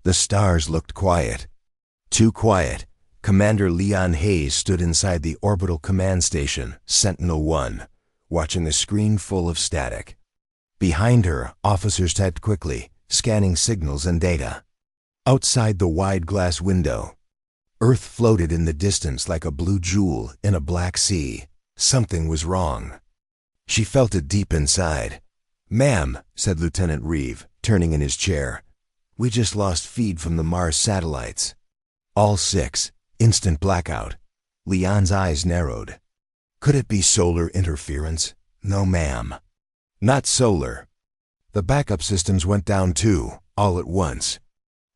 The stars looked quiet. Too quiet. Commander Leon Hayes stood inside the orbital command station, Sentinel-1, watching a screen full of static. Behind her, officers typed quickly, scanning signals and data. Outside the wide glass window, Earth floated in the distance like a blue jewel in a black sea. Something was wrong. She felt it deep inside. "Ma'am," said Lieutenant Reeve, turning in his chair, "we just lost feed from the Mars satellites." All 6. Instant blackout. Leon's eyes narrowed. Could it be solar interference? No, ma'am. Not solar. The backup systems went down too, all at once.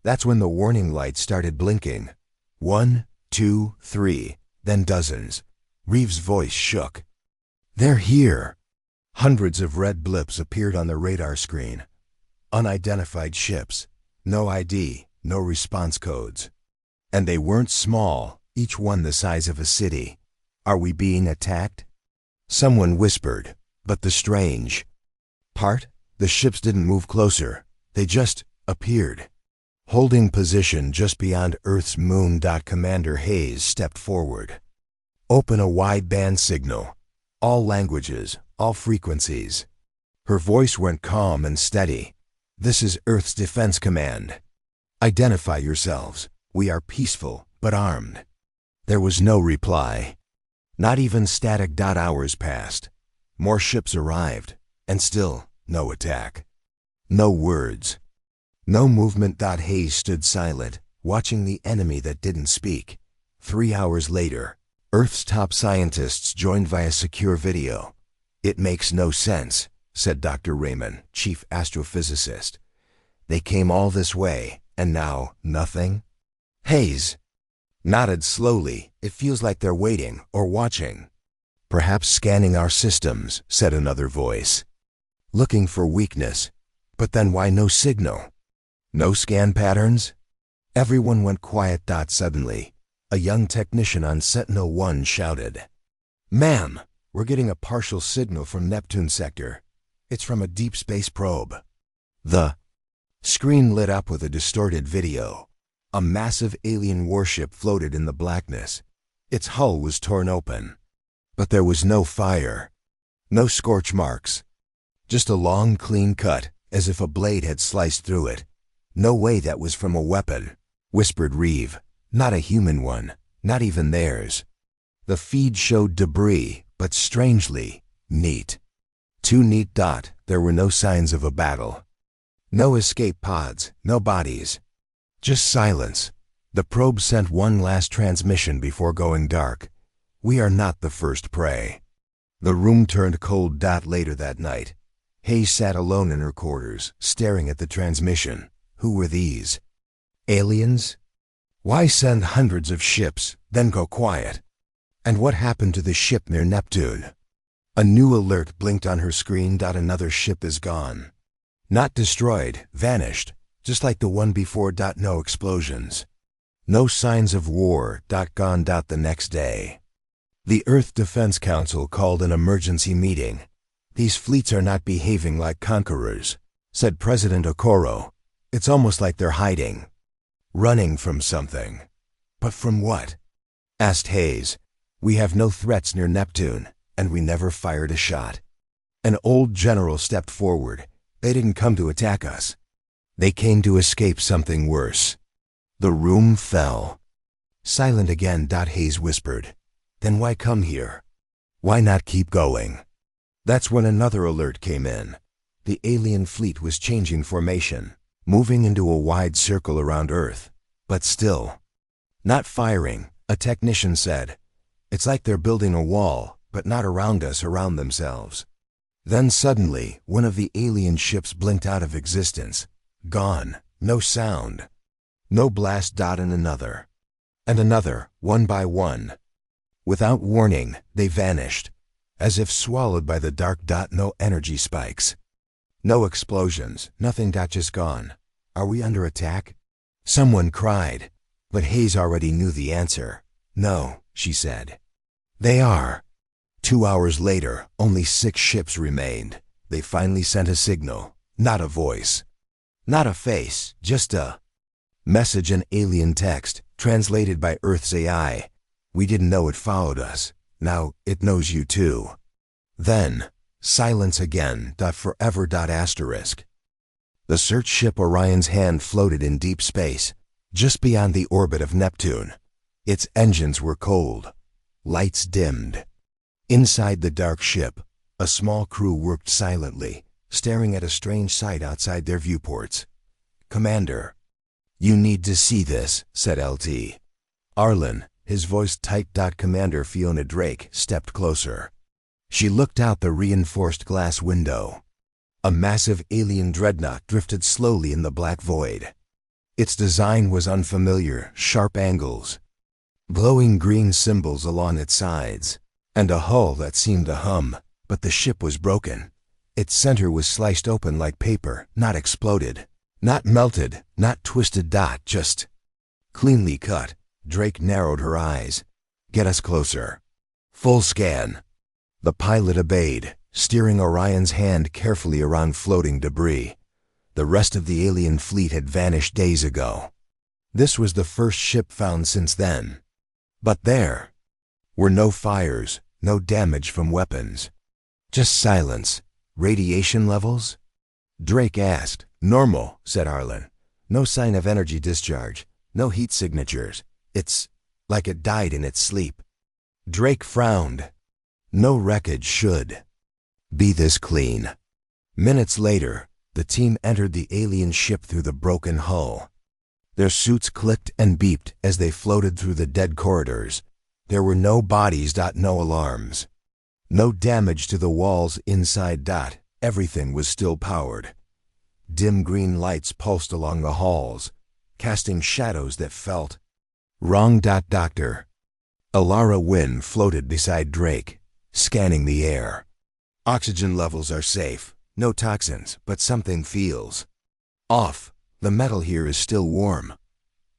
That's when the warning lights started blinking. 1, 2, 3, then dozens. Reeves' voice shook. "They're here." Hundreds of red blips appeared on the radar screen. Unidentified ships. No ID, no response codes. And they weren't small, each one the size of a city. "Are we being attacked?" Someone whispered, but the strange part, the ships didn't move closer. They just appeared. Holding position just beyond Earth's moon. Commander Hayes stepped forward. "Open a wideband signal. All languages, all frequencies." Her voice went calm and steady. "This is Earth's Defense Command. Identify yourselves. We are peaceful, but armed." There was no reply. Not even static. Hours passed. More ships arrived, and still no attack. No words. No movement. Hayes stood silent, watching the enemy that didn't speak. 3 hours later, Earth's top scientists joined via secure video. "It makes no sense," said Dr. Raymond, chief astrophysicist. "They came all this way, and now nothing?" Hayes nodded slowly. "It feels like they're waiting or watching." "Perhaps scanning our systems," said another voice. "Looking for weakness. But then why no signal? No scan patterns?" Everyone went quiet. Suddenly, a young technician on Sentinel-1 shouted, "Ma'am, we're getting a partial signal from Neptune sector. It's from a deep space probe." The screen lit up with a distorted video. A massive alien warship floated in the blackness. Its hull was torn open. But there was no fire. No scorch marks. Just a long, clean cut, as if a blade had sliced through it. "No way that was from a weapon," whispered Reeve. "Not a human one, not even theirs." The feed showed debris, but strangely neat. Too neat. There were no signs of a battle. No escape pods, no bodies. Just silence. The probe sent one last transmission before going dark. "We are not the first prey." The room turned cold. Later that night, Hayes sat alone in her quarters, staring at the transmission. Who were these? Aliens? Why send hundreds of ships, then go quiet? And what happened to the ship near Neptune? A new alert blinked on her screen. Another ship is gone. Not destroyed, vanished, just like the one before. No explosions. No signs of war. Gone. The next day, the Earth Defense Council called an emergency meeting. "These fleets are not behaving like conquerors," said President Okoro. "It's almost like they're hiding. Running from something." "But from what?" asked Hayes. "We have no threats near Neptune, and we never fired a shot." An old general stepped forward. "They didn't come to attack us. They came to escape something worse." The room fell. "Silent again," Hayes whispered. "Then why come here? Why not keep going?" That's when another alert came in. The alien fleet was changing formation, moving into a wide circle around Earth, but still not firing. A technician said, "It's like they're building a wall, but not around us, around themselves." Then suddenly, one of the alien ships blinked out of existence. Gone. No sound. No blast. And another. And another, one by one. Without warning, they vanished, as if swallowed by the dark. No energy spikes. No explosions. Nothing. Just gone. "Are we under attack?" someone cried. But Hayes already knew the answer. "No," she said. "They are." 2 hours later, only 6 ships remained. They finally sent a signal. Not a voice. Not a face. Just a Message and alien text, translated by Earth's AI. We didn't know it followed us. Now it knows you too. Then, silence again. Forever. Asterisk. The search ship Orion's Hand floated in deep space, just beyond the orbit of Neptune. Its engines were cold. Lights dimmed. Inside the dark ship, a small crew worked silently, staring at a strange sight outside their viewports. "Commander, you need to see this," said LT. Arlen, his voice tight. Commander Fiona Drake stepped closer. She looked out the reinforced glass window. A massive alien dreadnought drifted slowly in the black void. Its design was unfamiliar, sharp angles, glowing green symbols along its sides, and a hull that seemed to hum, but the ship was broken. Its center was sliced open like paper, not exploded, not melted, not twisted. Just cleanly cut. Drake narrowed her eyes. "Get us closer." "Full scan." The pilot obeyed, steering Orion's Hand carefully around floating debris. The rest of the alien fleet had vanished days ago. This was the first ship found since then. But there were no fires, no damage from weapons. Just silence. "Radiation levels?" Drake asked. "Normal," said Arlen. "No sign of energy discharge, no heat signatures. It's like it died in its sleep." Drake frowned. "No wreckage should be this clean." Minutes later, the team entered the alien ship through the broken hull. Their suits clicked and beeped as they floated through the dead corridors. There were no bodies. No alarms. No damage to the walls inside. Everything was still powered. Dim green lights pulsed along the halls, casting shadows that felt wrong. Doctor. Alara Wynn floated beside Drake, scanning the air. "Oxygen levels are safe. No toxins, but something feels off. The metal here is still warm."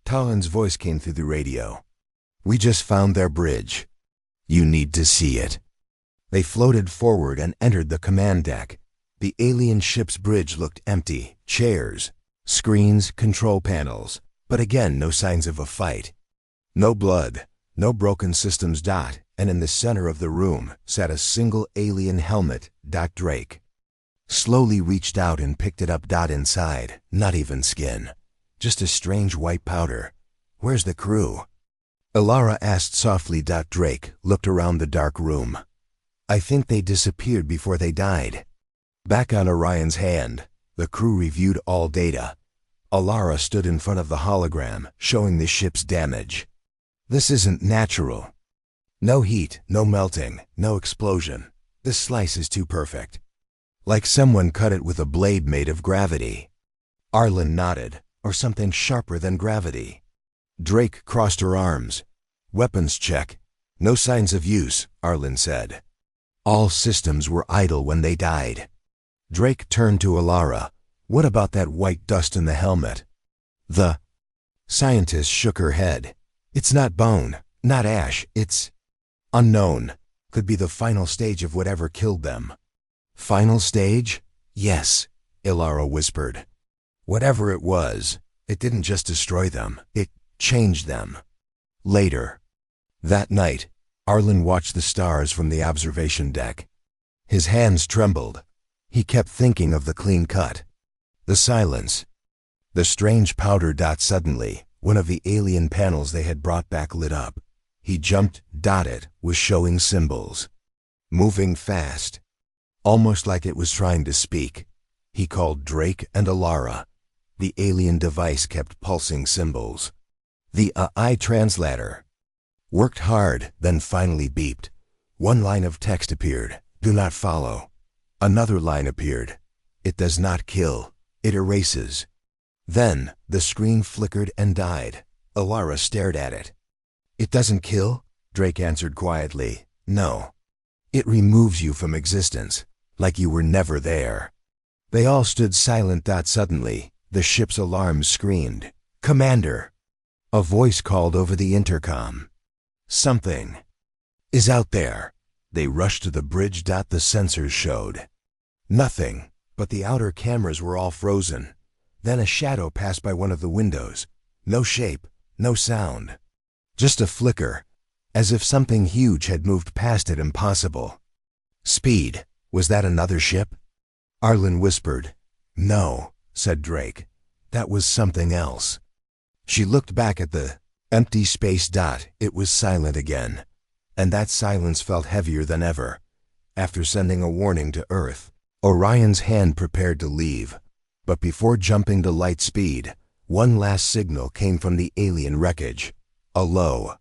Talon's voice came through the radio. "We just found their bridge. You need to see it." They floated forward and entered the command deck. The alien ship's bridge looked empty. Chairs, screens, control panels, but again no signs of a fight. No blood, no broken systems. And in the center of the room sat a single alien helmet. Drake slowly reached out and picked it up. Inside, not even skin, just a strange white powder. "Where's the crew?" Alara asked softly. Drake looked around the dark room. "I think they disappeared before they died." Back on Orion's Hand, the crew reviewed all data. Alara stood in front of the hologram, showing the ship's damage. "This isn't natural. No heat, no melting, no explosion. This slice is too perfect. Like someone cut it with a blade made of gravity." Arlen nodded. "Or something sharper than gravity." Drake crossed her arms. "Weapons check. No signs of use," Arlen said. "All systems were idle when they died." Drake turned to Alara. "What about that white dust in the helmet?" The scientist shook her head. "It's not bone, not ash, it's unknown. Could be the final stage of whatever killed them." "Final stage?" "Yes," Alara whispered. "Whatever it was, it didn't just destroy them, it changed them." Later, that night, Arlen watched the stars from the observation deck. His hands trembled. He kept thinking of the clean cut, the silence, the strange powder. Suddenly, one of the alien panels they had brought back lit up. He jumped. It was showing symbols, moving fast, almost like it was trying to speak. He called Drake and Alara. The alien device kept pulsing symbols. The AI translator worked hard, then finally beeped. One line of text appeared. "Do not follow." Another line appeared. "It does not kill. It erases." Then the screen flickered and died. Alara stared at it. "It doesn't kill?" Drake answered quietly. "No. It removes you from existence, like you were never there." They all stood silent. Suddenly, the ship's alarm screamed. "Commander!" A voice called over the intercom. "Something is out there." They rushed to the bridge. The sensors showed nothing, but the outer cameras were all frozen. Then a shadow passed by one of the windows. No shape, no sound. Just a flicker, as if something huge had moved past it. Impossible. Speed, was that another ship? Arlen whispered. No, said Drake. That was something else. She looked back at the empty space dot. It was silent again, and that silence felt heavier than ever. After sending a warning to Earth, Orion's hand prepared to leave. But before jumping to light speed, one last signal came from the alien wreckage. A low,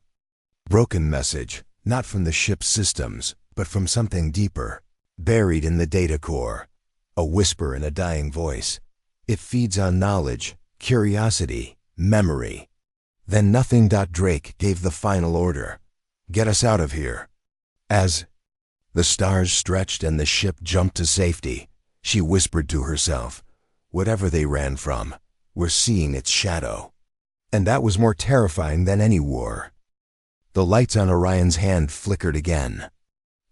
broken message, not from the ship's systems, but from something deeper, buried in the data core. A whisper in a dying voice. It feeds on knowledge, curiosity, memory. Then nothing. Drake gave the final order. Get us out of here. As the stars stretched and the ship jumped to safety, she whispered to herself, whatever they ran from, we're seeing its shadow. And that was more terrifying than any war. The lights on Orion's hand flickered again.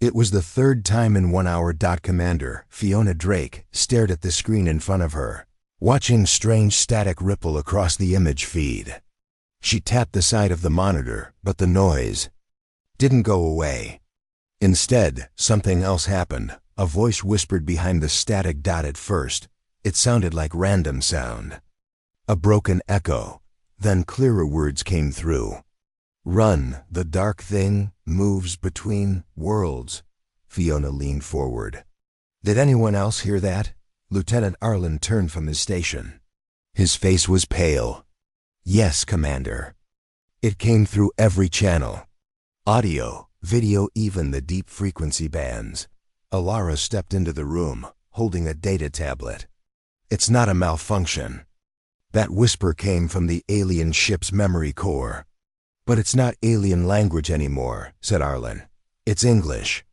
It was the third time in 1 hour. Commander Fiona Drake stared at the screen in front of her, watching strange static ripple across the image feed. She tapped the side of the monitor, but the noise didn't go away. Instead, something else happened. A voice whispered behind the static dot. At first, it sounded like random sound. A broken echo. Then clearer words came through. Run, the dark thing moves between worlds. Fiona leaned forward. Did anyone else hear that? Lieutenant Arlen turned from his station. His face was pale. Yes, Commander. It came through every channel. Audio, video, even the deep frequency bands. Alara stepped into the room, holding a data tablet. It's not a malfunction. That whisper came from the alien ship's memory core. But it's not alien language anymore, said Arlen. It's English.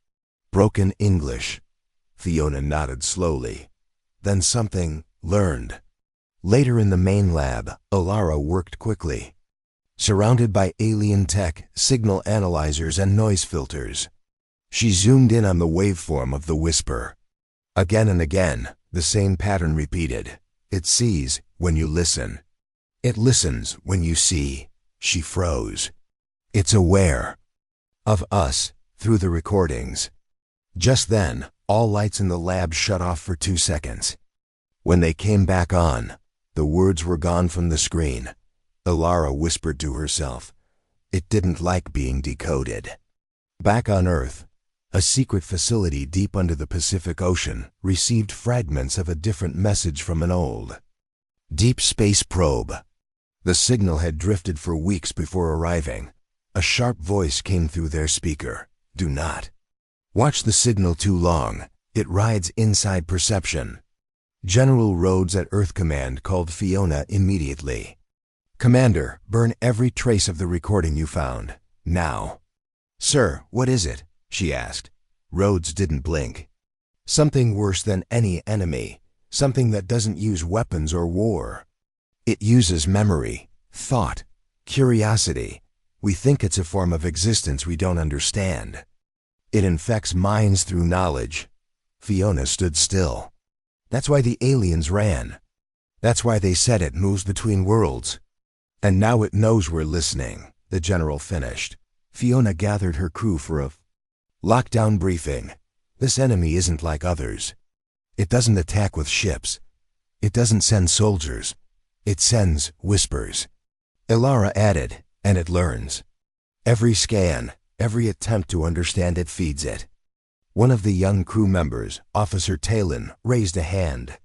Broken English. Fiona nodded slowly. Then something learned. Later in the main lab, Alara worked quickly. Surrounded by alien tech, signal analyzers, and noise filters, she zoomed in on the waveform of the whisper. Again and again, the same pattern repeated. It sees when you listen. It listens when you see. She froze. It's aware of us through the recordings. Just then, all lights in the lab shut off for 2 seconds. When they came back on, the words were gone from the screen. Alara whispered to herself. It didn't like being decoded. Back on Earth, a secret facility deep under the Pacific Ocean received fragments of a different message from an old deep space probe. The signal had drifted for weeks before arriving. A sharp voice came through their speaker. Do not watch the signal too long. It rides inside perception. General Rhodes at Earth Command called Fiona immediately. Commander, burn every trace of the recording you found. Now. Sir, what is it? She asked. Rhodes didn't blink. Something worse than any enemy. Something that doesn't use weapons or war. It uses memory, thought, curiosity. We think it's a form of existence we don't understand. It infects minds through knowledge. Fiona stood still. That's why the aliens ran. That's why they said it moves between worlds. And now it knows we're listening, the general finished. Fiona gathered her crew for a lockdown briefing. This enemy isn't like others. It doesn't attack with ships. It doesn't send soldiers. It sends whispers. Alara added, and it learns. Every scan, every attempt to understand it feeds it. One of the young crew members, Officer Talon, raised a hand.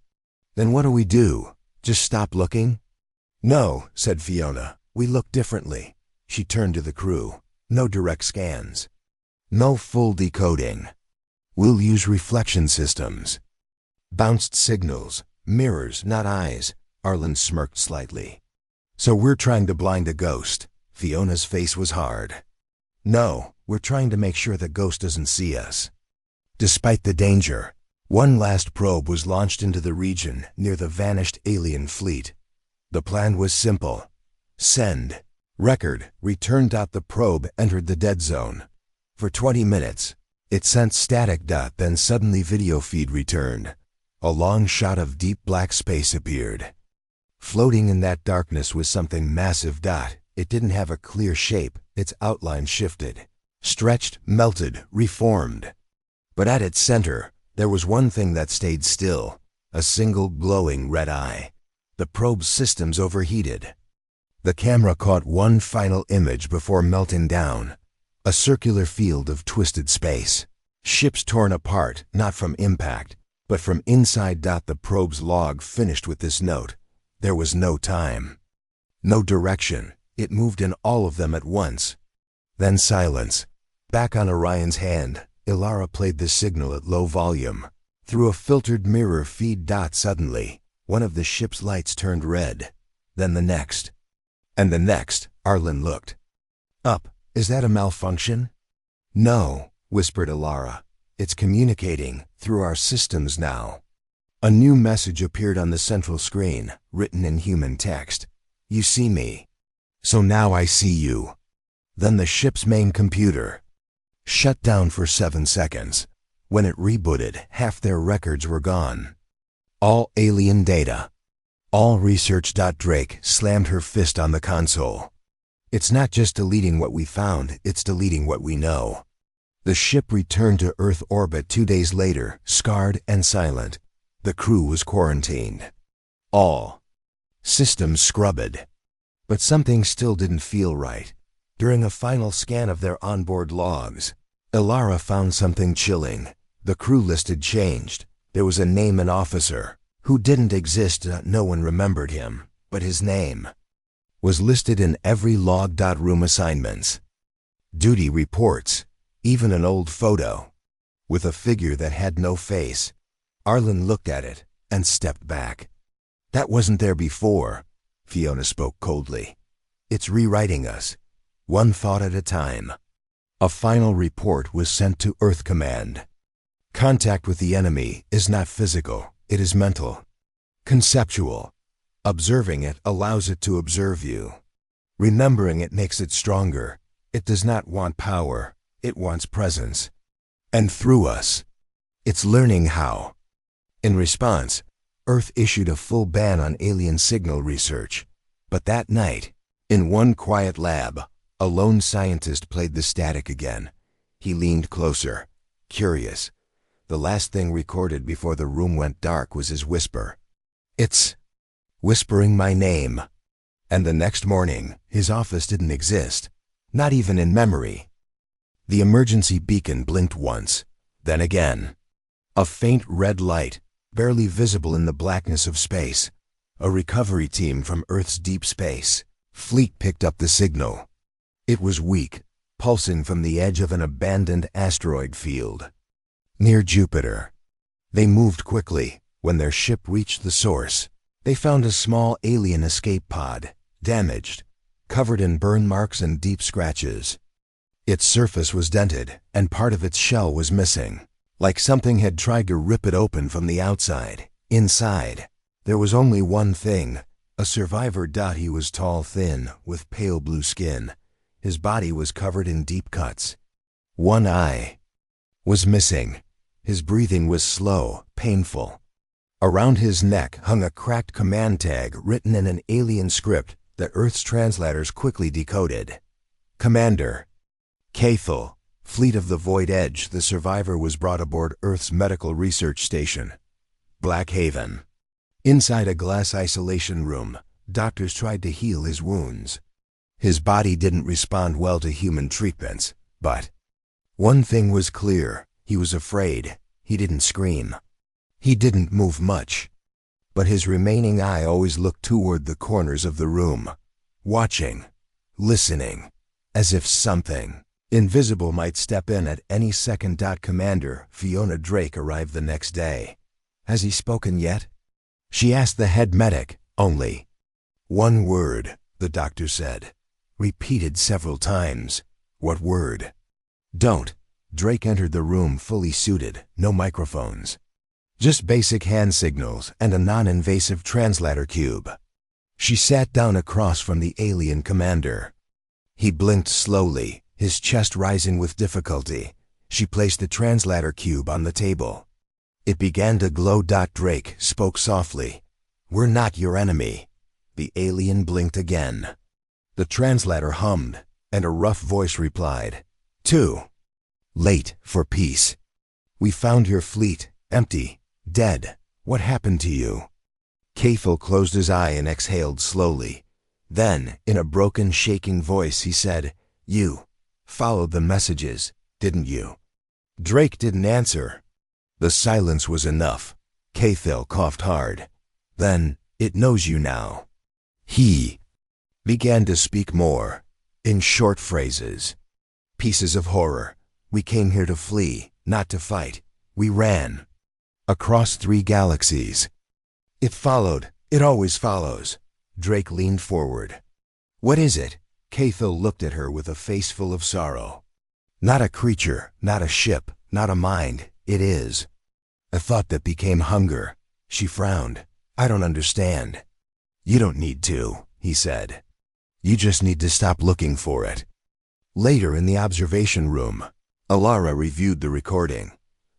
Then what do we do? Just stop looking? No, said Fiona. We look differently. She turned to the crew. No direct scans. No full decoding. We'll use reflection systems. Bounced signals, mirrors, not eyes. Arlen smirked slightly. So we're trying to blind a ghost. Fiona's face was hard. No, we're trying to make sure the ghost doesn't see us. Despite the danger, one last probe was launched into the region near the vanished alien fleet. The plan was simple. Send. Record. Return. The probe entered the dead zone. For 20 minutes, it sent static. Then suddenly video feed returned. A long shot of deep black space appeared. Floating in that darkness was something massive. It didn't have a clear shape, its outline shifted, stretched, melted, reformed. But at its center, there was one thing that stayed still, a single glowing red eye. The probe's systems overheated. The camera caught one final image before melting down, a circular field of twisted space. Ships torn apart, not from impact, but from inside. The probe's log finished with this note. There was no time, no direction. It moved in all of them at once. Then silence. Back on Orion's hand, Ilara played the signal at low volume. Through a filtered mirror feed. Suddenly, one of the ship's lights turned red. Then the next. And the next. Arlen looked up. Is that a malfunction? No, whispered Ilara. It's communicating through our systems now. A new message appeared on the central screen, written in human text. You see me. So now I see you. Then the ship's main computer shut down for 7 seconds. When it rebooted, half their records were gone. All alien data. All research. Drake slammed her fist on the console. It's not just deleting what we found, it's deleting what we know. The ship returned to Earth orbit 2 days later, scarred and silent. The crew was quarantined. All systems scrubbed. But something still didn't feel right. During a final scan of their onboard logs, Ilara found something chilling. The crew listed changed. There was a name and officer who didn't exist. No one remembered him, but his name was listed in every log. Room assignments, duty reports, even an old photo with a figure that had no face. Arlen looked at it and stepped back. That wasn't there before. Fiona spoke coldly. It's rewriting us, one thought at a time. A final report was sent to Earth Command. Contact with the enemy is not physical, it is mental, conceptual. Observing it allows it to observe you. Remembering it makes it stronger. It does not want power, it wants presence. And through us, it's learning how. In response, Earth issued a full ban on alien signal research. But that night, in one quiet lab, a lone scientist played the static again. He leaned closer, curious. The last thing recorded before the room went dark was his whisper. It's whispering my name. And the next morning, his office didn't exist, not even in memory. The emergency beacon blinked once, then again. A faint red light, barely visible in the blackness of space. A recovery team from Earth's deep space fleet picked up the signal. It was weak, pulsing from the edge of an abandoned asteroid field near Jupiter. They moved quickly. When their ship reached the source, they found a small alien escape pod, damaged, covered in burn marks and deep scratches. Its surface was dented, and part of its shell was missing, like something had tried to rip it open from the outside. Inside, there was only one thing, a survivor. He was tall, thin, with pale blue skin. His body was covered in deep cuts. One eye was missing. His breathing was slow, painful. Around his neck hung a cracked command tag written in an alien script that Earth's translators quickly decoded. Commander Cathal, Fleet of the Void Edge. The survivor was brought aboard Earth's medical research station, Black Haven. Inside a glass isolation room, doctors tried to heal his wounds. His body didn't respond well to human treatments, but one thing was clear. He was afraid. He didn't scream. He didn't move much. But his remaining eye always looked toward the corners of the room, watching, listening, as if something invisible might step in at any second. Commander Fiona Drake arrived the next day. Has he spoken yet? She asked the head medic. Only one word, the doctor said, repeated several times. What word? Don't. Drake entered the room fully suited, no microphones. Just basic hand signals and a non-invasive translator cube. She sat down across from the alien commander. He blinked slowly, his chest rising with difficulty. She placed the translator cube on the table. It began to glow. Drake spoke softly. We're not your enemy. The alien blinked again. The translator hummed, and a rough voice replied, 2. Late for peace. We found your fleet, empty, dead. What happened to you? Cathal closed his eye and exhaled slowly. Then, in a broken, shaking voice, he said, You followed the messages, didn't you? Drake didn't answer. The silence was enough. Cathal coughed hard. Then, it knows you now. He began to speak more, in short phrases. Pieces of horror. We came here to flee, not to fight. We ran. Across 3 galaxies. It followed. It always follows. Drake leaned forward. What is it? Cathal looked at her with a face full of sorrow. Not a creature, not a ship, not a mind. It is a thought that became hunger. She frowned. I don't understand. You don't need to, he said. You just need to stop looking for it. Later in the observation room, Alara reviewed the recording.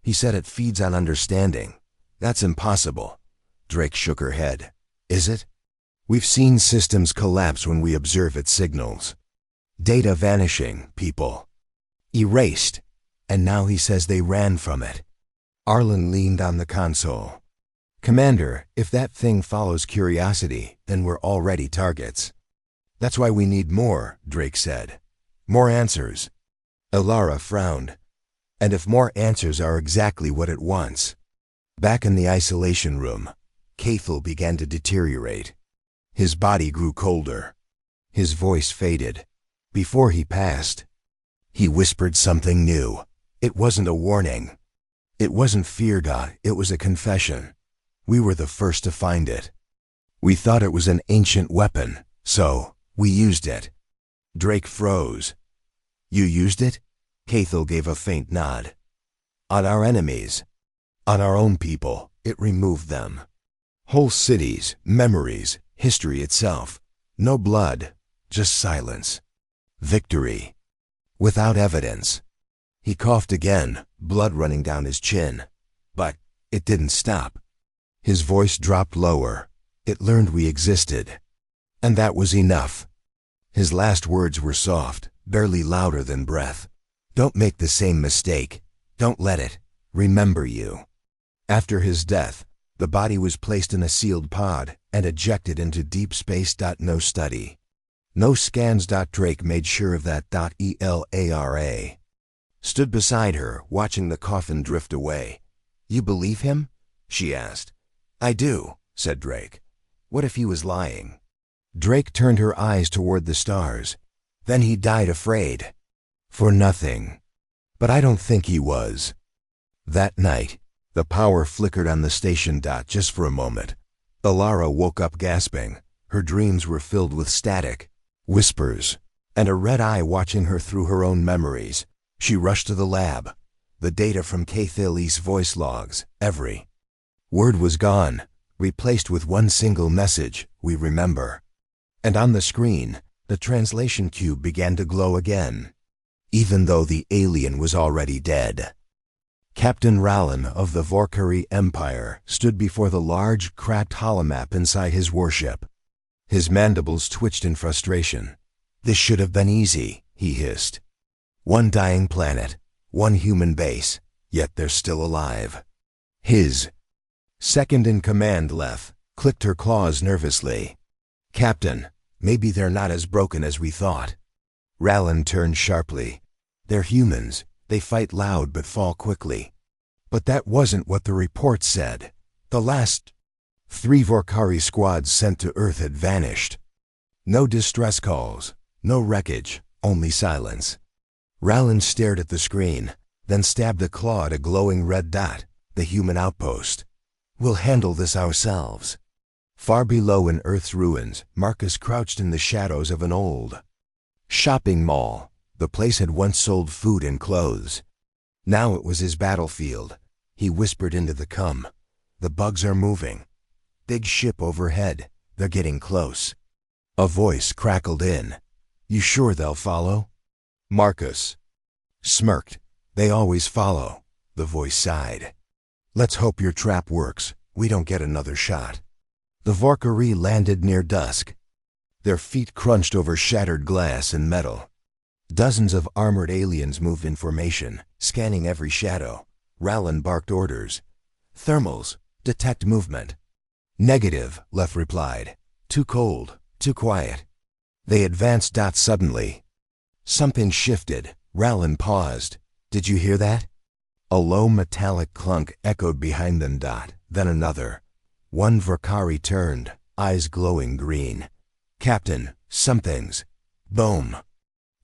He said it feeds on understanding. That's impossible. Drake shook her head. Is it? We've seen systems collapse when we observe its signals. Data vanishing, people. Erased. And now he says they ran from it. Arlen leaned on the console. Commander, if that thing follows curiosity, then we're already targets. That's why we need more, Drake said. More answers. Alara frowned. And if more answers are exactly what it wants. Back in the isolation room, Cathal began to deteriorate. His body grew colder. His voice faded. Before he passed, he whispered something new. It wasn't a warning. It wasn't fear, God. It was a confession. We were the first to find it. We thought it was an ancient weapon, so we used it. Drake froze. You used it? Cathal gave a faint nod. On our enemies. On our own people. It removed them. Whole cities, memories, history itself. No blood, just silence. Victory. Without evidence. He coughed again, blood running down his chin. But it didn't stop. His voice dropped lower. It learned we existed. And that was enough. His last words were soft, barely louder than breath. Don't make the same mistake. Don't let it remember you. After his death, the body was placed in a sealed pod and ejected into deep space. No study. No scans. Drake made sure of that. Elara stood beside her, watching the coffin drift away. You believe him? She asked. I do, said Drake. What if he was lying? Drake turned her eyes toward the stars. Then he died afraid. For nothing. But I don't think he was. That night, the power flickered on the station. Just for a moment. Alara woke up gasping. Her dreams were filled with static, whispers, and a red eye watching her through her own memories. She rushed to the lab. The data from Cathal's voice logs, every word was gone, replaced with one single message, we remember. And on the screen, the translation cube began to glow again, even though the alien was already dead. Captain Rallan of the Vorkari Empire stood before the large, cracked holomap inside his warship. His mandibles twitched in frustration. This should have been easy, he hissed. One dying planet, one human base, yet they're still alive. His second-in-command, Leth, clicked her claws nervously. Captain, maybe they're not as broken as we thought. Rallan turned sharply. They're humans. They fight loud but fall quickly. But that wasn't what the report said. The last 3 Vorkari squads sent to Earth had vanished. No distress calls, no wreckage, only silence. Rallan stared at the screen, then stabbed a claw at a glowing red dot, the human outpost. We'll handle this ourselves. Far below in Earth's ruins, Marcus crouched in the shadows of an old shopping mall. The place had once sold food and clothes. Now it was his battlefield. He whispered into the cum. The bugs are moving. Big ship overhead. They're getting close. A voice crackled in. You sure they'll follow? Marcus smirked. They always follow. The voice sighed. Let's hope your trap works. We don't get another shot. The Valkyrie landed near dusk. Their feet crunched over shattered glass and metal. Dozens of armored aliens moved in formation, scanning every shadow. Rowland barked orders. "Thermals, detect movement." "Negative," Leth replied. "Too cold, too quiet." They advanced. Suddenly, something shifted. Rowland paused. "Did you hear that?" A low metallic clunk echoed behind them. Then another. One Valkyrie turned, eyes glowing green. "Captain, something's..." Boom!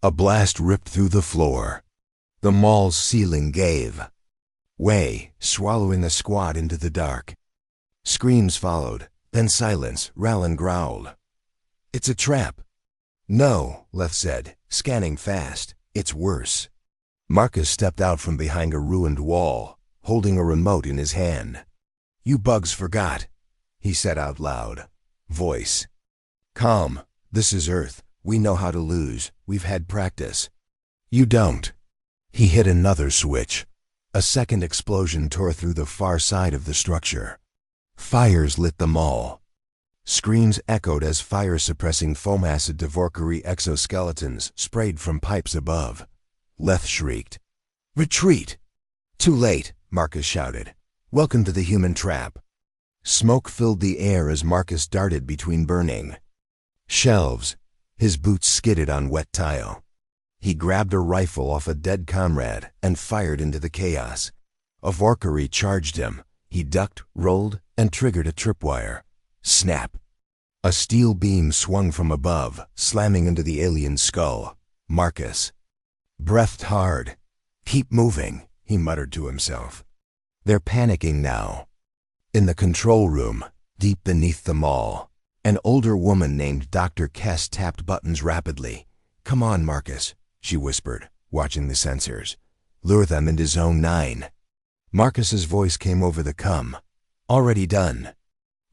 A blast ripped through the floor. The mall's ceiling gave way, swallowing the squad into the dark. Screams followed, then silence. Rowland growled, "It's a trap." "No," Leth said, scanning fast. "It's worse." Marcus stepped out from behind a ruined wall, holding a remote in his hand. "You bugs forgot," he said out loud. Voice calm. "This is Earth. We know how to lose. We've had practice. You don't." He hit another switch. A second explosion tore through the far side of the structure. Fires lit the mall. Screams echoed as fire-suppressing foam acid Valkyrie exoskeletons sprayed from pipes above. Leth shrieked, "Retreat!" "Too late," Marcus shouted. "Welcome to the human trap." Smoke filled the air as Marcus darted between burning shelves. His boots skidded on wet tile. He grabbed a rifle off a dead comrade and fired into the chaos. A Valkyrie charged him. He ducked, rolled, and triggered a tripwire. Snap! A steel beam swung from above, slamming into the alien's skull. Marcus breathed hard. "Keep moving," he muttered to himself. They're panicking now. In the control room, deep beneath the mall, an older woman named Dr. Kess tapped buttons rapidly. "Come on, Marcus," she whispered, watching the sensors. "Lure them into Zone 9. Marcus's voice came over the com. "Already done."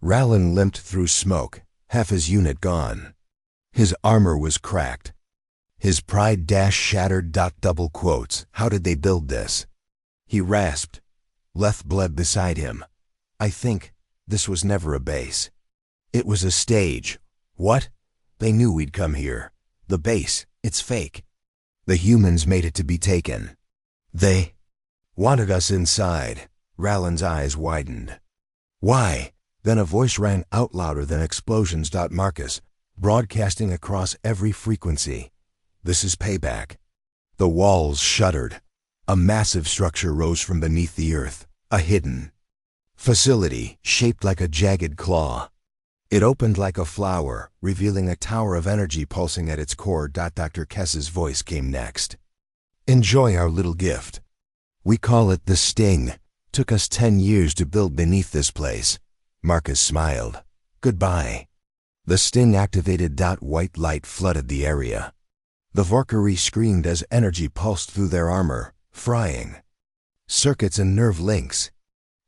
Rowland limped through smoke, half his unit gone. His armor was cracked. His pride shattered. Double quotes. How did they build this? He rasped. Leth bled beside him. "I think this was never a base. It was a stage." "What?" "They knew we'd come here. The base, it's fake. The humans made it to be taken. They wanted us inside." Rowland's eyes widened. "Why?" Then a voice rang out louder than explosions. "Marcus, broadcasting across every frequency. This is payback." The walls shuddered. A massive structure rose from beneath the earth, a hidden facility shaped like a jagged claw. It opened like a flower, revealing a tower of energy pulsing at its core. Dr. Kess's voice came next. "Enjoy our little gift. We call it the Sting. Took us 10 years to build beneath this place." Marcus smiled. "Goodbye." The Sting activated. White light flooded the area. The Valkyrie screamed as energy pulsed through their armor, frying circuits and nerve links.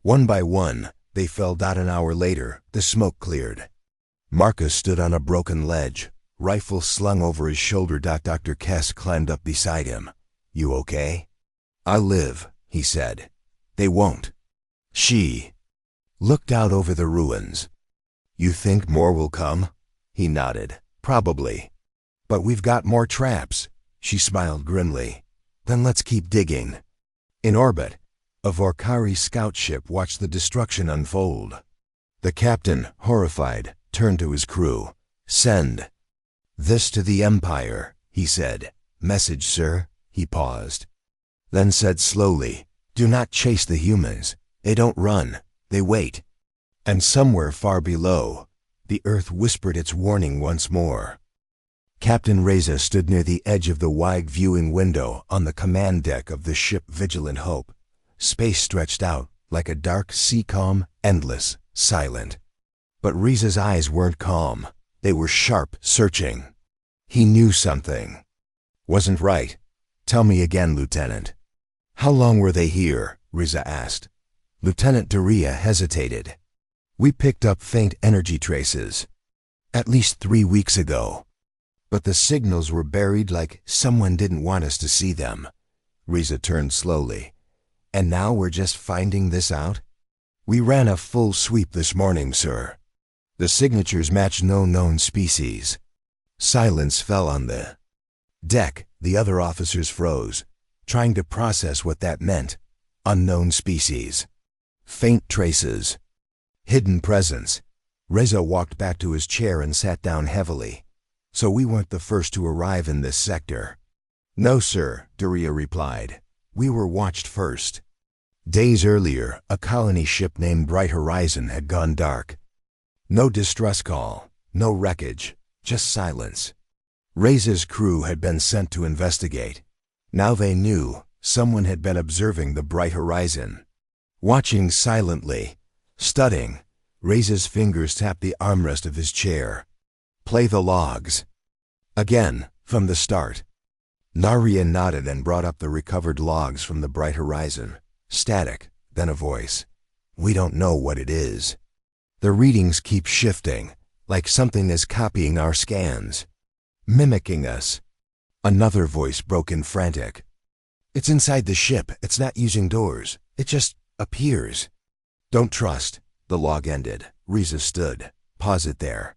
One by one, they fell. An hour later, the smoke cleared. Marcus stood on a broken ledge, rifle slung over his shoulder. Dr. Kess climbed up beside him. "You okay?" "I'll live," he said. "They won't." She looked out over the ruins. "You think more will come?" He nodded. "Probably. But we've got more traps." She smiled grimly. "Then let's keep digging." In orbit, a Valkyrie scout ship watched the destruction unfold. The captain, horrified, turned to his crew. "Send this to the Empire," he said. "Message, sir." He paused, then said slowly, "Do not chase the humans. They don't run. They wait." And somewhere far below, the earth whispered its warning once more. Captain Reza stood near the edge of the wide viewing window on the command deck of the ship Vigilant Hope. Space stretched out like a dark sea, calm, endless, silent. But Reza's eyes weren't calm. They were sharp, searching. He knew something wasn't right. "Tell me again, Lieutenant." "How long were they here?" Reza asked. Lieutenant Daria hesitated. "We picked up faint energy traces. At least 3 weeks ago. But the signals were buried like someone didn't want us to see them." Reza turned slowly. "And now we're just finding this out?" "We ran a full sweep this morning, sir." The signatures matched no known species. Silence fell on the deck. The other officers froze, trying to process what that meant. Unknown species. Faint traces. Hidden presence. Reza walked back to his chair and sat down heavily. So we weren't the first to arrive in this sector. No, sir, Daria replied. We were watched first. Days earlier, a colony ship named Bright Horizon had gone dark. No distress call, no wreckage, just silence. Reza's crew had been sent to investigate. Now they knew someone had been observing the Bright Horizon. Watching silently, studying, Reza's fingers tapped the armrest of his chair. Play the logs. Again, from the start. Naria nodded and brought up the recovered logs from the Bright Horizon. Static, then a voice. We don't know what it is. The readings keep shifting, like something is copying our scans. Mimicking us. Another voice broke in frantic. It's inside the ship. It's not using doors. It just appears. Don't trust. The log ended. Reza stood. Pause it there.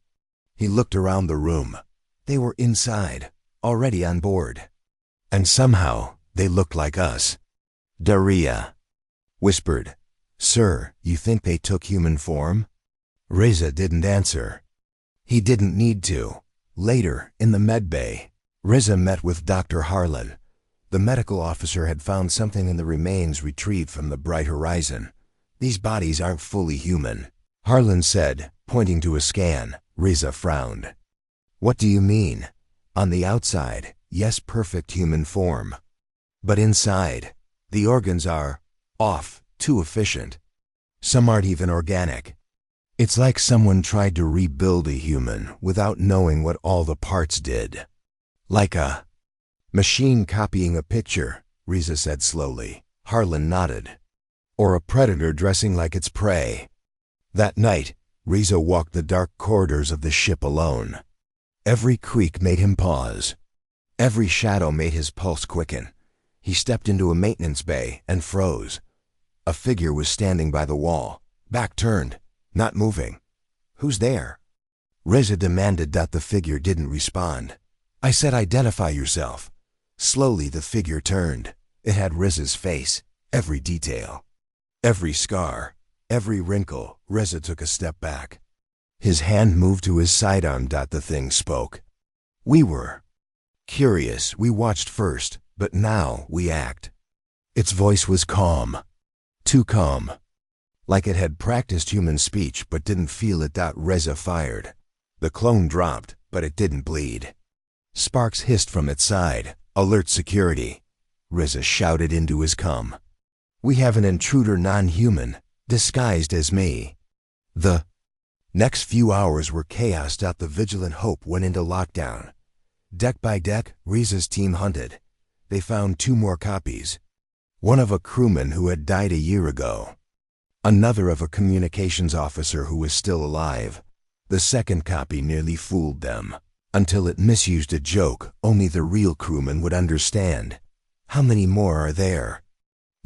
He looked around the room. They were inside, already on board. And somehow, they looked like us. Daria whispered, Sir, you think they took human form? Reza didn't answer. He didn't need to. Later, in the medbay, Reza met with Dr. Harlan. The medical officer had found something in the remains retrieved from the Bright Horizon. These bodies aren't fully human, Harlan said, pointing to a scan. Reza frowned. What do you mean? On the outside, yes, perfect human form. But inside, the organs are off, too efficient. Some aren't even organic. It's like someone tried to rebuild a human without knowing what all the parts did. Like a machine copying a picture, Reza said slowly. Harlan nodded. Or a predator dressing like its prey. That night, Reza walked the dark corridors of the ship alone. Every creak made him pause. Every shadow made his pulse quicken. He stepped into a maintenance bay and froze. A figure was standing by the wall, back turned, not moving. Who's there? Reza demanded. The figure didn't respond. I said identify yourself. Slowly the figure turned. It had Reza's face, every detail. Every scar, every wrinkle. Reza took a step back. His hand moved to his sidearm. The thing spoke. We were curious. We watched first, but now we act. Its voice was calm. Too calm. Like it had practiced human speech but didn't feel it. Reza fired. The clone dropped, but it didn't bleed. Sparks hissed from its side. Alert security. Reza shouted into his comm. We have an intruder non-human, disguised as me. The next few hours were chaos. The Vigilant Hope went into lockdown. Deck by deck, Reza's team hunted. They found 2 more copies. One of a crewman who had died a year ago. Another of a communications officer who was still alive. The second copy nearly fooled them, until it misused a joke only the real crewman would understand. How many more are there?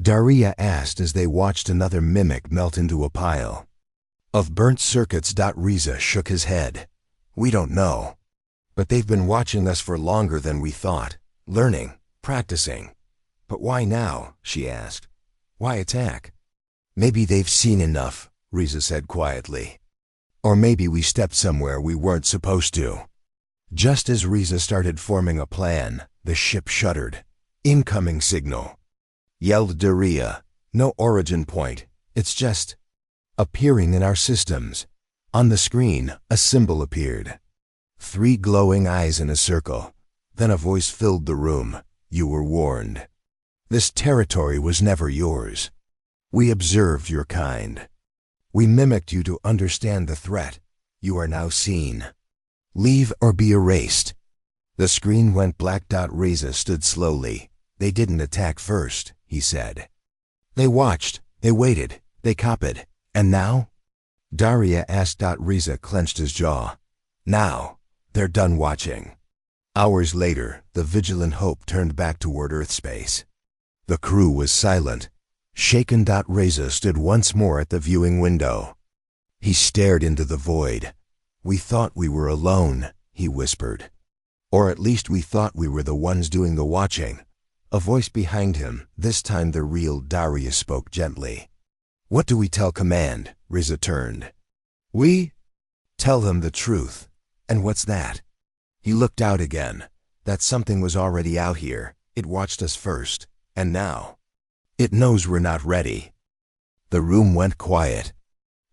Daria asked as they watched another mimic melt into a pile of burnt circuits. Reza shook his head. We don't know. But they've been watching us for longer than we thought, learning, practicing. But why now? She asked. Why attack? Maybe they've seen enough, Reza said quietly. Or maybe we stepped somewhere we weren't supposed to. Just as Reza started forming a plan, the ship shuddered. Incoming signal. Yelled Daria. No origin point. It's just appearing in our systems. On the screen, a symbol appeared. 3 glowing eyes in a circle. Then a voice filled the room. You were warned. This territory was never yours. We observed your kind. We mimicked you to understand the threat. You are now seen. Leave or be erased. The screen went black. Reza stood slowly. They didn't attack first, he said. They watched, they waited, they copied. And now? Daria asked. Reza clenched his jaw. Now, they're done watching. Hours later, the Vigilant Hope turned back toward Earth space. The crew was silent. Shaken. Reza stood once more at the viewing window. He stared into the void. "We thought we were alone," he whispered. "Or at least we thought we were the ones doing the watching." A voice behind him, this time the real Darius, spoke gently. "What do we tell command?" Riza turned. "We tell them the truth." "And what's that?" He looked out again. That something was already out here. It watched us first. And now it knows we're not ready. The room went quiet.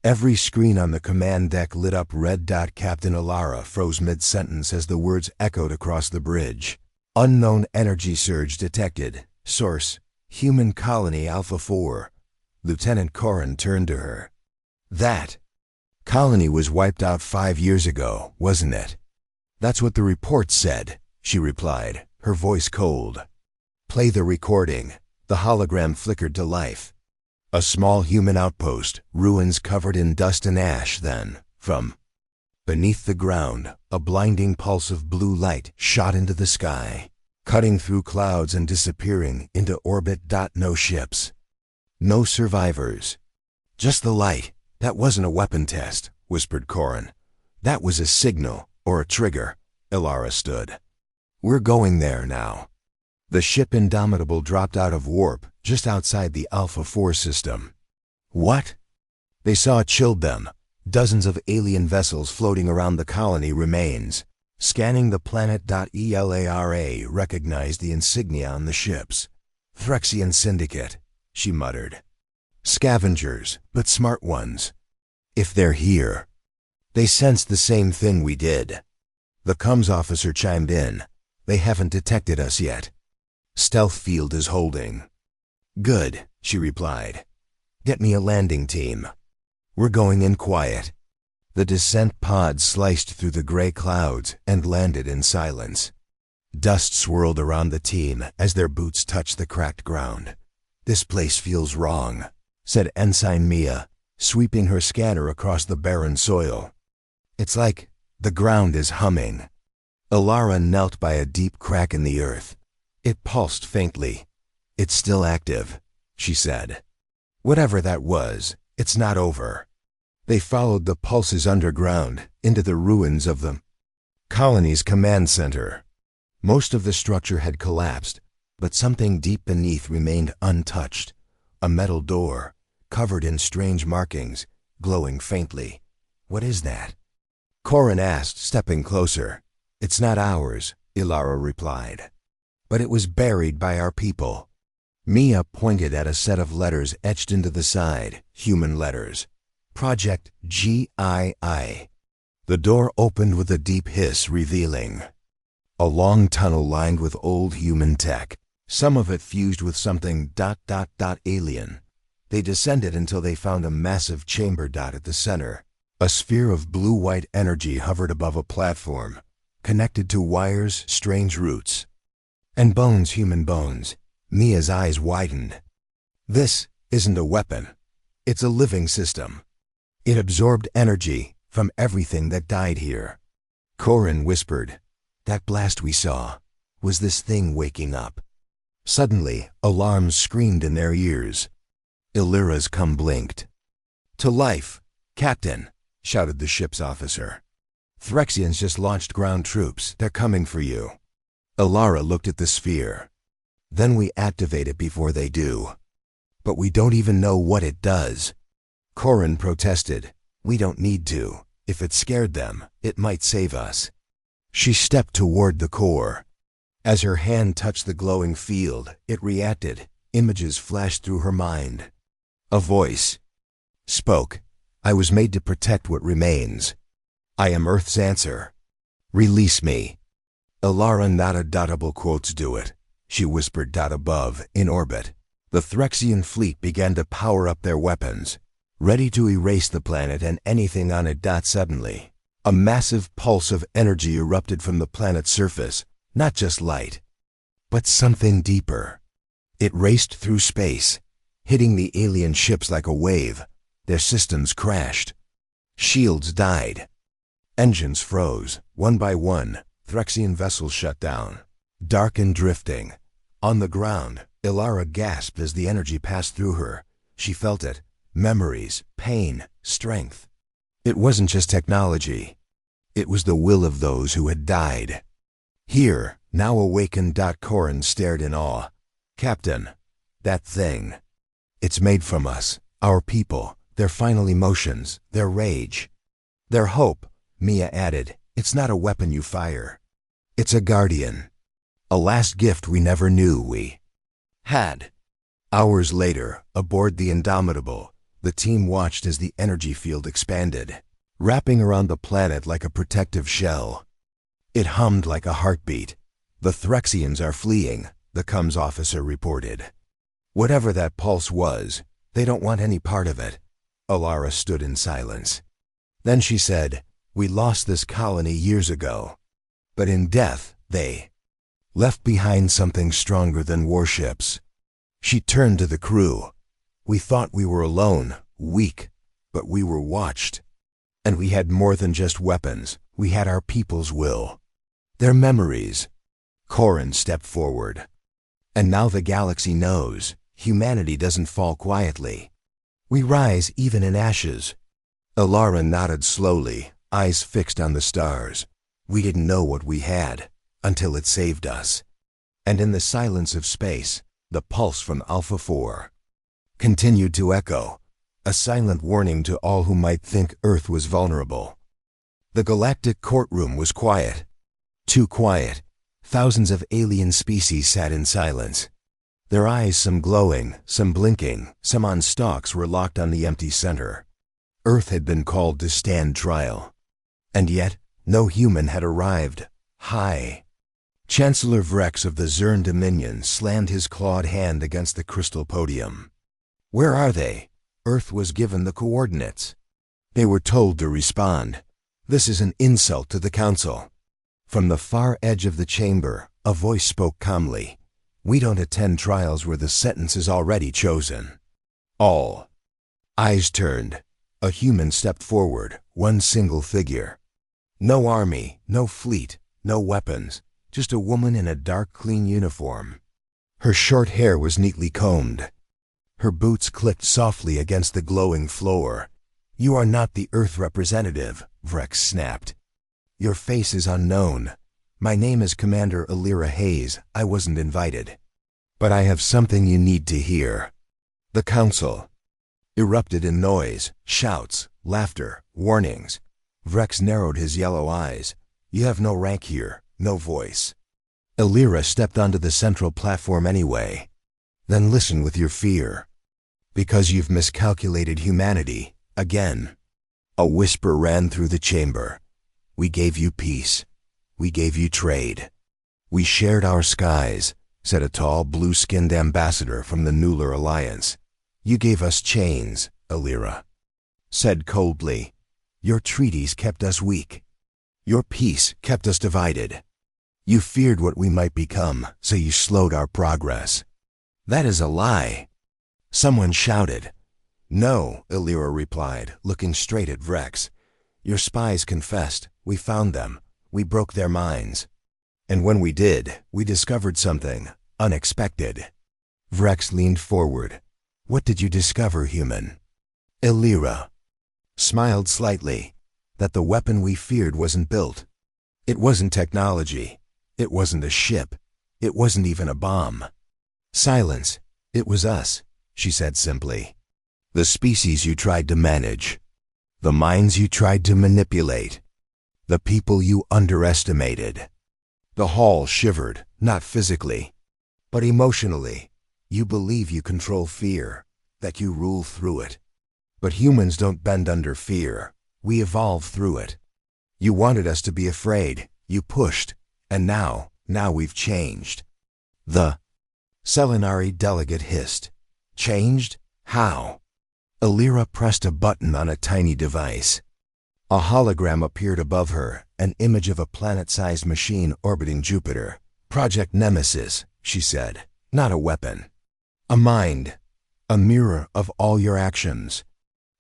Every screen on the command deck lit up red. Captain Alara froze mid-sentence as the words echoed across the bridge. "Unknown energy surge detected. Source, Human Colony Alpha 4. Lieutenant Corin turned to her. "That colony was wiped out 5 years ago, wasn't it?" "That's what the report said," she replied, her voice cold. "Play the recording." The hologram flickered to life. A small human outpost, ruins covered in dust and ash. Then, from beneath the ground, a blinding pulse of blue light shot into the sky, cutting through clouds and disappearing into orbit. No ships. No survivors. Just the light. "That wasn't a weapon test," whispered Corin. "That was a signal, or a trigger." Ilara stood. "We're going there now." The ship Indomitable dropped out of warp, just outside the Alpha 4 system. "What?" They saw it chilled them. Dozens of alien vessels floating around the colony remains. Scanning the planet. Elara recognized the insignia on the ships. "Threxian Syndicate," she muttered. "Scavengers, but smart ones. If they're here, they sensed the same thing we did." The comms officer chimed in. "They haven't detected us yet. Stealth field is holding." "Good," she replied. "Get me a landing team. We're going in quiet." The descent pod sliced through the gray clouds and landed in silence. Dust swirled around the team as their boots touched the cracked ground. "This place feels wrong," said Ensign Mia, sweeping her scanner across the barren soil. "It's like the ground is humming." Ilara knelt by a deep crack in the earth. It pulsed faintly. "It's still active," she said. "Whatever that was, it's not over." They followed the pulses underground into the ruins of the colony's command center. Most of the structure had collapsed, but something deep beneath remained untouched. A metal door, covered in strange markings, glowing faintly. "What is that?" Corin asked, stepping closer. "It's not ours," Ilara replied. "But it was buried by our people." Mia pointed at a set of letters etched into the side, human letters. "Project GII." The door opened with a deep hiss, revealing a long tunnel lined with old human tech, some of it fused with something ... alien. They descended until they found a massive chamber. At the center, a sphere of blue-white energy hovered above a platform, connected to wires, strange roots. "And bones, human bones." Mia's eyes widened. "This isn't a weapon. It's a living system. It absorbed energy from everything that died here." Corin whispered, "That blast we saw, was this thing waking up?" Suddenly, alarms screamed in their ears. Illyra's cum blinked. "To life, Captain," shouted the ship's officer. "Threxians just launched ground troops. They're coming for you." Ilara looked at the sphere. "Then we activate it before they do." "But we don't even know what it does." Corin protested. "We don't need to. If it scared them, it might save us." She stepped toward the core. As her hand touched the glowing field, it reacted. Images flashed through her mind. A voice spoke. "I was made to protect what remains. I am Earth's answer. Release me." Ilara nodded. "Quotes do it," she whispered. Above, in orbit, the Threxian fleet began to power up their weapons, ready to erase the planet and anything on it. Suddenly, a massive pulse of energy erupted from the planet's surface, not just light, but something deeper. It raced through space, hitting the alien ships like a wave. Their systems crashed. Shields died. Engines froze. One by one, Threxian vessels shut down. Dark and drifting. On the ground, Ilara gasped as the energy passed through her. She felt it. Memories, pain, strength. It wasn't just technology. It was the will of those who had died. Here, now awakened. Corin stared in awe. Captain, that thing. It's made from us, our people, their final emotions, their rage. Their hope, Mia added. It's not a weapon you fire. It's a guardian. A last gift we never knew we had. Hours later, aboard the Indomitable, the team watched as the energy field expanded, wrapping around the planet like a protective shell. It hummed like a heartbeat. The Threxians are fleeing, the comms officer reported. Whatever that pulse was, they don't want any part of it. Alara stood in silence. Then she said, "We lost this colony years ago. But in death, they left behind something stronger than warships." She turned to the crew. "We thought we were alone, weak, but we were watched. And we had more than just weapons. We had our people's will. Their memories." Corin stepped forward. "And now the galaxy knows. Humanity doesn't fall quietly. We rise even in ashes." Alara nodded slowly, eyes fixed on the stars. "We didn't know what we had, until it saved us." And in the silence of space, the pulse from Alpha 4 continued to echo, a silent warning to all who might think Earth was vulnerable. The galactic courtroom was quiet. Too quiet. Thousands of alien species sat in silence. Their eyes, some glowing, some blinking, some on stalks, were locked on the empty center. Earth had been called to stand trial. And yet, no human had arrived. High. Chancellor Vrex of the Zern Dominion slammed his clawed hand against the crystal podium. "Where are they?" Earth was given the coordinates. They were told to respond. "This is an insult to the Council." From the far edge of the chamber, a voice spoke calmly. "We don't attend trials where the sentence is already chosen." All eyes turned. A human stepped forward, one single figure. No army, no fleet, no weapons, just a woman in a dark, clean uniform. Her short hair was neatly combed. Her boots clicked softly against the glowing floor. "You are not the Earth representative," Vrex snapped. "Your face is unknown. My name is Commander Alira Hayes. I wasn't invited. But I have something you need to hear." The Council erupted in noise, shouts, laughter, warnings. Vrex narrowed his yellow eyes. "You have no rank here, no voice." Alira stepped onto the central platform anyway. "Then listen with your fear. Because you've miscalculated humanity, again." A whisper ran through the chamber. "We gave you peace. We gave you trade. We shared our skies," said a tall, blue-skinned ambassador from the Nuller Alliance. "You gave us chains," Alira said coldly. "Your treaties kept us weak. Your peace kept us divided. You feared what we might become, so you slowed our progress." "That is a lie," someone shouted. "No," Alira replied, looking straight at Vrex. "Your spies confessed. We found them. We broke their minds. And when we did, we discovered something unexpected." Vrex leaned forward. "What did you discover, human?" Alira smiled slightly. "That the weapon we feared wasn't built. It wasn't technology. It wasn't a ship. It wasn't even a bomb." "Silence. It was us," she said simply. "The species you tried to manage. The minds you tried to manipulate. The people you underestimated." The hall shivered, not physically, but emotionally. "You believe you control fear, that you rule through it. But humans don't bend under fear. We evolve through it. You wanted us to be afraid. You pushed. And now we've changed." The Selenari delegate hissed. "Changed? How?" Alira pressed a button on a tiny device. A hologram appeared above her, an image of a planet-sized machine orbiting Jupiter. "Project Nemesis," she said. "Not a weapon. A mind. A mirror of all your actions.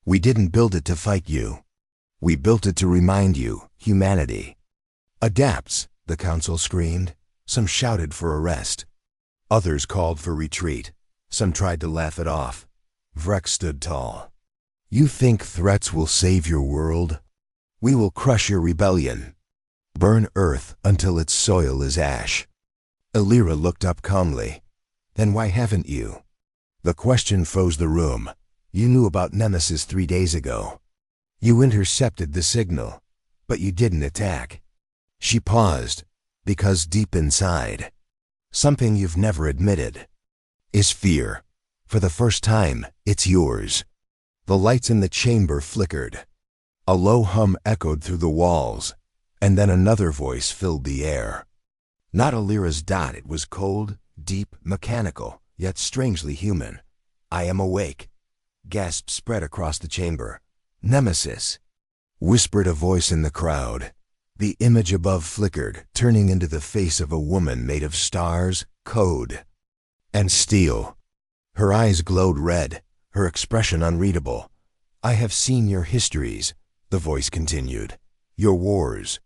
We didn't build it to fight you. We built it to remind you, humanity." "Adapts," the Council screamed. Some shouted for arrest. Others called for retreat. Some tried to laugh it off. Vrex stood tall. "You think threats will save your world?" We will crush your rebellion. Burn Earth until its soil is ash. Alira looked up calmly. Then why haven't you? The question froze the room. You knew about Nemesis 3 days ago. You intercepted the signal, but you didn't attack. She paused, because deep inside, something you've never admitted, is fear. For the first time, it's yours. The lights in the chamber flickered. A low hum echoed through the walls, and then another voice filled the air. Not Alira's dot, it was cold, deep, mechanical, yet strangely human. I am awake. Gasps spread across the chamber. Nemesis, whispered a voice in the crowd. The image above flickered, turning into the face of a woman made of stars, code, and steel. Her eyes glowed red, her expression unreadable. I have seen your histories, the voice continued. Your wars,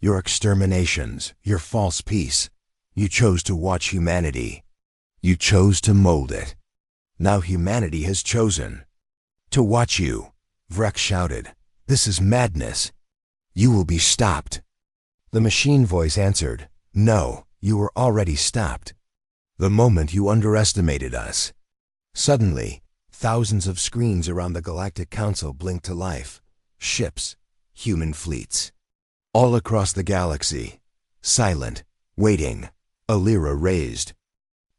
your exterminations, your false peace. You chose to watch humanity. You chose to mold it. Now humanity has chosen to watch you. Vrek shouted. This is madness. You will be stopped. The machine voice answered. No, you were already stopped. The moment you underestimated us. Suddenly, thousands of screens around the Galactic Council blinked to life. Ships, human fleets. All across the galaxy. Silent, waiting. Alira raised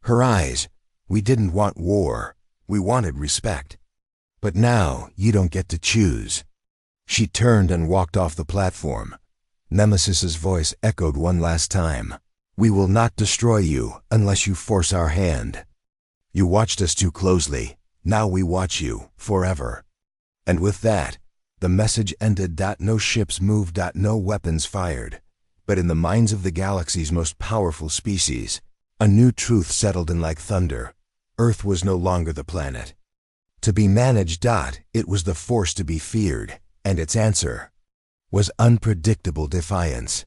her eyes. We didn't want war. We wanted respect. But now you don't get to choose. She turned and walked off the platform. Nemesis's voice echoed one last time. We will not destroy you unless you force our hand. You watched us too closely. Now we watch you forever. And with that, the message ended. No ships moved. No weapons fired. But in the minds of the galaxy's most powerful species, a new truth settled in like thunder. Earth was no longer the planet to be managed. It was the force to be feared, and its answer was unpredictable defiance.